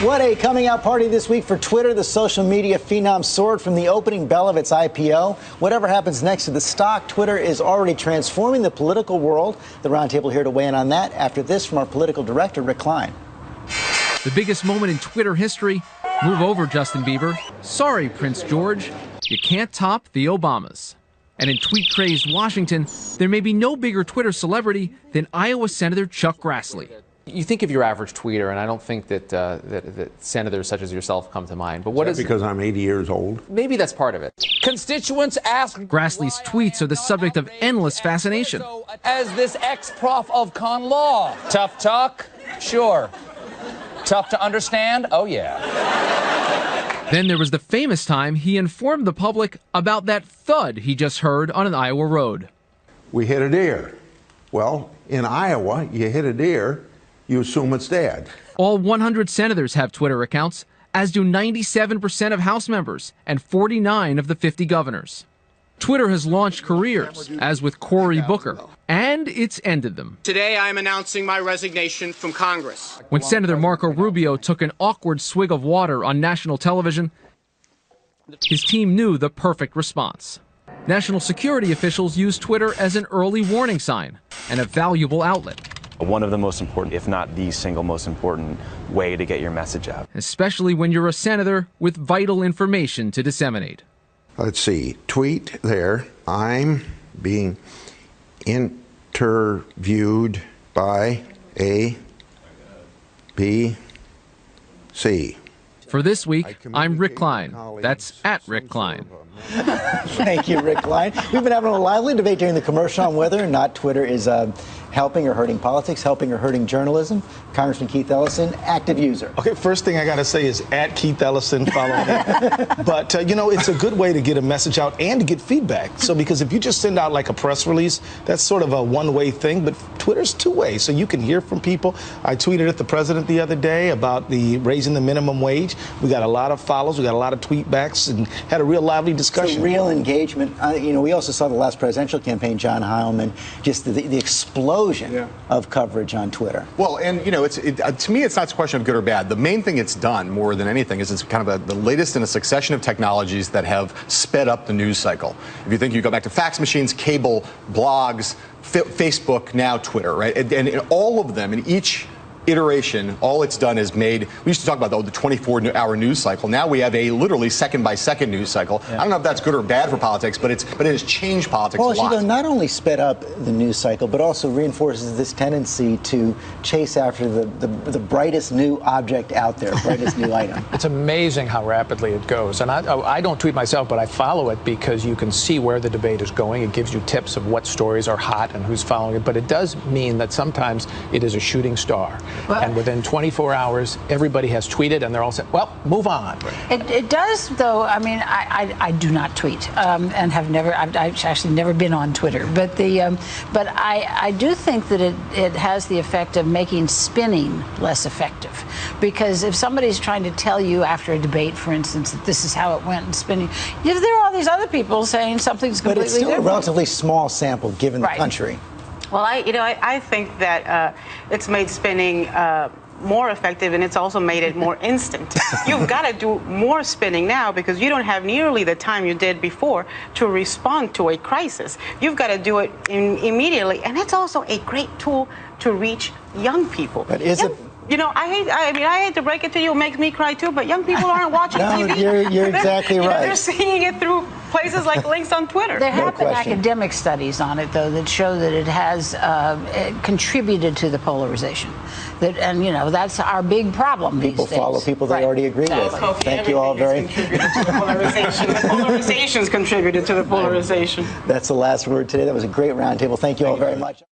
What a coming out party this week for Twitter. The social media phenom soared from the opening bell of its IPO. Whatever happens next to the stock, Twitter is already transforming the political world. The roundtable here to weigh in on that after this from our political director, Rick Klein. The biggest moment in Twitter history. Move over, Justin Bieber. Sorry, Prince George. You can't top the Obamas. And in tweet-crazed Washington, there may be no bigger Twitter celebrity than Iowa Senator Chuck Grassley. You think of your average tweeter, and I don't think that senators such as yourself come to mind. But what is because I'm 80 years old? Maybe that's part of it. Constituents ask Grassley's tweets are the subject of endless fascination. As this ex-prof of con law. Tough talk? Sure. Tough to understand? Oh, yeah. Then there was the famous time he informed the public about that thud he just heard on an Iowa road. We hit a deer. Well, in Iowa, you hit a deer, you assume it's dead. All 100 senators have Twitter accounts, as do 97% of House members and 49 of the 50 governors. Twitter has launched careers, as with Cory Booker, and it's ended them. Today I am announcing my resignation from Congress. When Senator Marco Rubio took an awkward swig of water on national television, his team knew the perfect response. National security officials used Twitter as an early warning sign and a valuable outlet. One of the most important, if not the single most important way to get your message out. Especially when you're a senator with vital information to disseminate. Let's see, tweet there. I'm being interviewed by A, B, C. For this week, I'm Rick Klein. That's at Rick Klein. Thank you, Rick Klein. We've been having a lively debate during the commercial on whether or not Twitter is helping or hurting politics, helping or hurting journalism. Congressman Keith Ellison, active user. Okay, first thing I got to say is at Keith Ellison, follow me. But, you know, it's a good way to get a message out and to get feedback. So because if you just send out like a press release, that's sort of a one-way thing, but Twitter's two-way, so you can hear from people. I tweeted at the president the other day about the raising the minimum wage. We got a lot of follows, we got a lot of tweet backs, and had a real lively discussion. It's a real engagement. You know, we also saw the last presidential campaign, John Heilman, just the explosion of coverage on Twitter. Well, and, you know, to me, it's not a question of good or bad. The main thing it's done, more than anything, is it's kind of the latest in a succession of technologies that have sped up the news cycle. If you think you go back to fax machines, cable, blogs, Facebook, now Twitter, right? And all of them, in each iteration, all it's done is made, we used to talk about the 24-hour news cycle. Now we have a literally second-by-second news cycle. I don't know if that's good or bad for politics, but it has changed politics a lot. Well, not only sped up the news cycle, but also reinforces this tendency to chase after the brightest new object out there, brightest new item. It's amazing how rapidly it goes. And I don't tweet myself, but I follow it because you can see where the debate is going. It gives you tips of what stories are hot and who's following it. But it does mean that sometimes it is a shooting star. And within 24 hours, everybody has tweeted, and they're all saying, well, move on. It does, though. I mean, I do not tweet and have never, I've actually never been on Twitter. But I do think that it has the effect of making spinning less effective. Because if somebody's trying to tell you after a debate, for instance, that this is how it went and spinning, there are all these other people saying something's completely different. But it's still a relatively small sample given the country. Well, I think that it's made spinning more effective, and it's also made it more instant. You've got to do more spinning now because you don't have nearly the time you did before to respond to a crisis. You've got to do it immediately, and it's also a great tool to reach young people. But is it? You know, I hate to break it to you, it makes me cry too, but young people aren't watching TV. You're exactly right. They're seeing it through places like links on Twitter. There have been academic studies on it, though, that show that it has contributed to the polarization. And, you know, that's our big problem these days. People follow people they already agree with. Thank you all very much. Polarization's contributed to the polarization. That's the last word today. That was a great roundtable. Thank you all very much.